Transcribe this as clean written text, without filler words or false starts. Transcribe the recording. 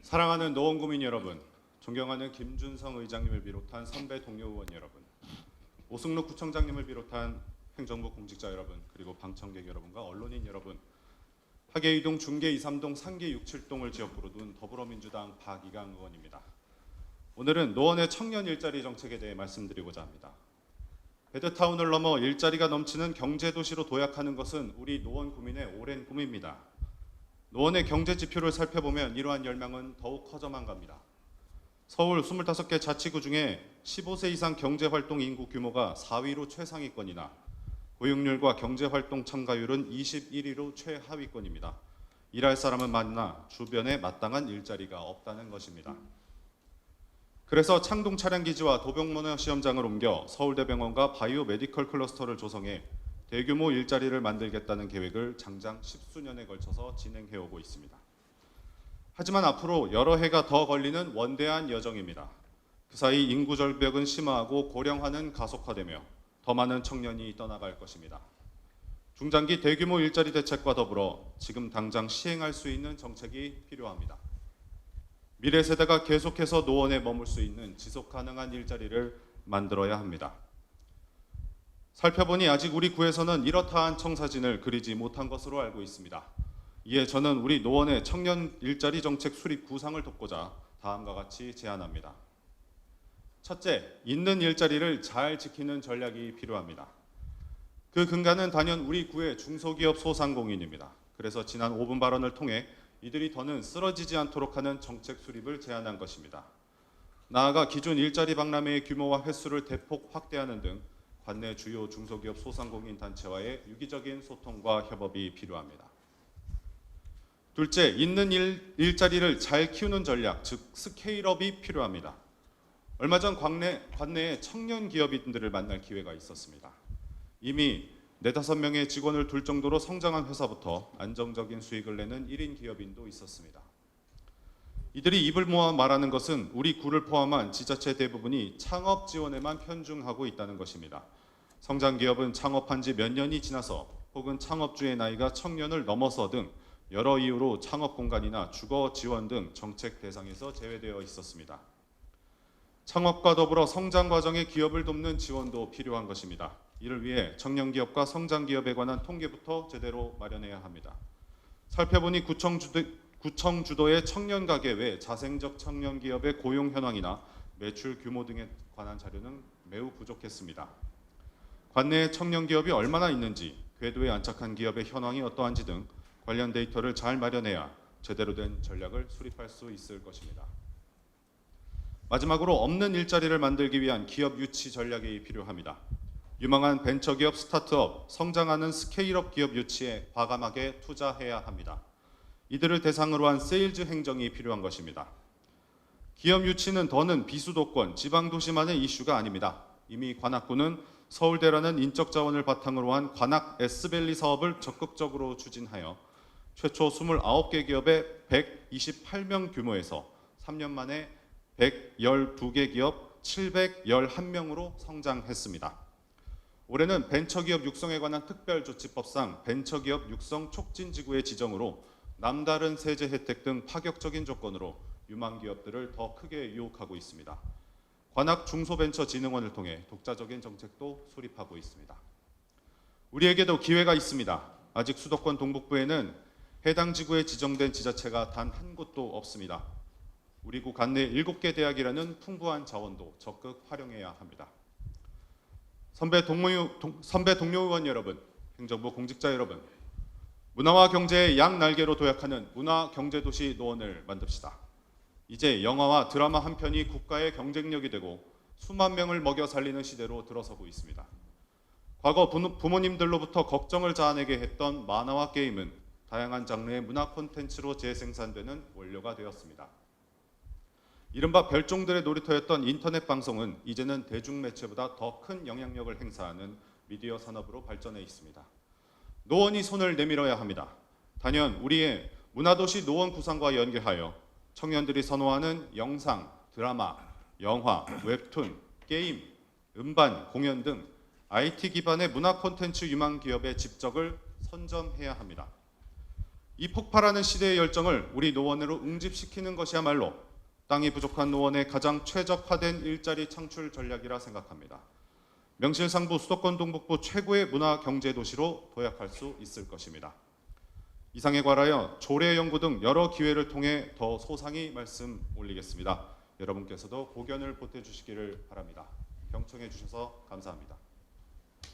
사랑하는 노원구민 여러분, 존경하는 김준성 의장님을 비롯한 선배 동료 의원 여러분, 오승록 구청장님을 비롯한 행정부 공직자 여러분, 그리고 방청객 여러분과 언론인 여러분, 하계 2동, 중계 2, 3동, 상계 6, 7동을 지역구로 둔 더불어민주당 박이강 의원입니다. 오늘은 노원의 청년 일자리 정책에 대해 말씀드리고자 합니다. 베드타운을 넘어 일자리가 넘치는 경제도시로 도약하는 것은 우리 노원 구민의 오랜 꿈입니다. 노원의 경제 지표를 살펴보면 이러한 열망은 더욱 커져만 갑니다. 서울 25개 자치구 중에 15세 이상 경제활동 인구 규모가 4위로 최상위권이나 고용률과 경제활동 참가율은 21위로 최하위권입니다. 일할 사람은 많으나 주변에 마땅한 일자리가 없다는 것입니다. 그래서 창동 차량기지와 도병모너 시험장을 옮겨 서울대병원과 바이오 메디컬 클러스터를 조성해 대규모 일자리를 만들겠다는 계획을 장장 10수년에 걸쳐서 진행해오고 있습니다. 하지만 앞으로 여러 해가 더 걸리는 원대한 여정입니다. 그 사이 인구 절벽은 심화하고 고령화는 가속화되며 더 많은 청년이 떠나갈 것입니다. 중장기 대규모 일자리 대책과 더불어 지금 당장 시행할 수 있는 정책이 필요합니다. 미래 세대가 계속해서 노원에 머물 수 있는 지속 가능한 일자리를 만들어야 합니다. 살펴보니 아직 우리 구에서는 이렇다한 청사진을 그리지 못한 것으로 알고 있습니다. 이에 저는 우리 노원의 청년 일자리 정책 수립 구상을 돕고자 다음과 같이 제안합니다. 첫째, 있는 일자리를 잘 지키는 전략이 필요합니다. 그 근간은 단연 우리 구의 중소기업 소상공인입니다. 그래서 지난 5분 발언을 통해 이들이 더는 쓰러지지 않도록 하는 정책 수립을 제안한 것입니다. 나아가 기존 일자리 박람회의 규모와 횟수를 대폭 확대하는 등 관내 주요 중소기업 소상공인 단체와의 유기적인 소통과 협업이 필요합니다. 둘째, 있는 일자리를 잘 키우는 전략, 즉 스케일업이 필요합니다. 얼마 전 관내에 청년 기업인들을 만날 기회가 있었습니다. 이미 4-5명의 직원을 둘 정도로 성장한 회사부터 안정적인 수익을 내는 1인 기업인도 있었습니다. 이들이 입을 모아 말하는 것은 우리 구를 포함한 지자체 대부분이 창업 지원에만 편중하고 있다는 것입니다. 성장 기업은 창업한 지 몇 년이 지나서 혹은 창업주의 나이가 청년을 넘어서 등 여러 이유로 창업 공간이나 주거 지원 등 정책 대상에서 제외되어 있었습니다. 창업과 더불어 성장 과정의 기업을 돕는 지원도 필요한 것입니다. 이를 위해 청년 기업과 성장 기업에 관한 통계부터 제대로 마련해야 합니다. 살펴보니 구청 주도의 청년 가게 외 자생적 청년 기업의 고용 현황이나 매출 규모 등에 관한 자료는 매우 부족했습니다. 관내에 청년 기업이 얼마나 있는지, 궤도에 안착한 기업의 현황이 어떠한지 등 관련 데이터를 잘 마련해야 제대로 된 전략을 수립할 수 있을 것입니다. 마지막으로 없는 일자리를 만들기 위한 기업 유치 전략이 필요합니다. 유망한 벤처기업 스타트업, 성장하는 스케일업 기업 유치에 과감하게 투자해야 합니다. 이들을 대상으로 한 세일즈 행정이 필요한 것입니다. 기업 유치는 더는 비수도권, 지방도시만의 이슈가 아닙니다. 이미 관악구는 서울대라는 인적 자원을 바탕으로 한 관악 S밸리 사업을 적극적으로 추진하여 최초 29개 기업의 128명 규모에서 3년 만에 112개 기업 711명으로 성장했습니다. 올해는 벤처기업 육성에 관한 특별조치법상 벤처기업 육성 촉진지구의 지정으로 남다른 세제 혜택 등 파격적인 조건으로 유망 기업들을 더 크게 유혹하고 있습니다. 관악 중소벤처진흥원을 통해 독자적인 정책도 수립하고 있습니다. 우리에게도 기회가 있습니다. 아직 수도권 동북부에는 해당 지구에 지정된 지자체가 단 한 곳도 없습니다. 우리 구 관내 7개 대학이라는 풍부한 자원도 적극 활용해야 합니다. 선배 동료 의원 여러분, 행정부 공직자 여러분, 문화와 경제의 양날개로 도약하는 문화경제도시 노원을 만듭시다. 이제 영화와 드라마 한 편이 국가의 경쟁력이 되고 수만 명을 먹여 살리는 시대로 들어서고 있습니다. 과거 부모님들로부터 걱정을 자아내게 했던 만화와 게임은 다양한 장르의 문화 콘텐츠로 재생산되는 원료가 되었습니다. 이른바 별종들의 놀이터였던 인터넷 방송은 이제는 대중매체보다 더 큰 영향력을 행사하는 미디어 산업으로 발전해 있습니다. 노원이 손을 내밀어야 합니다. 단연 우리의 문화도시 노원 구상과 연계하여 청년들이 선호하는 영상, 드라마, 영화, 웹툰, 게임, 음반, 공연 등 IT 기반의 문화 콘텐츠 유망 기업의 집적을 선점해야 합니다. 이 폭발하는 시대의 열정을 우리 노원으로 응집시키는 것이야말로 땅이 부족한 노원에 가장 최적화된 일자리 창출 전략이라 생각합니다. 명실상부 수도권 동북부 최고의 문화 경제 도시로 도약할 수 있을 것입니다. 이상에 관하여 조례 연구 등 여러 기회를 통해 더 소상히 말씀 올리겠습니다. 여러분께서도 고견을 보태주시기를 바랍니다. 경청해 주셔서 감사합니다.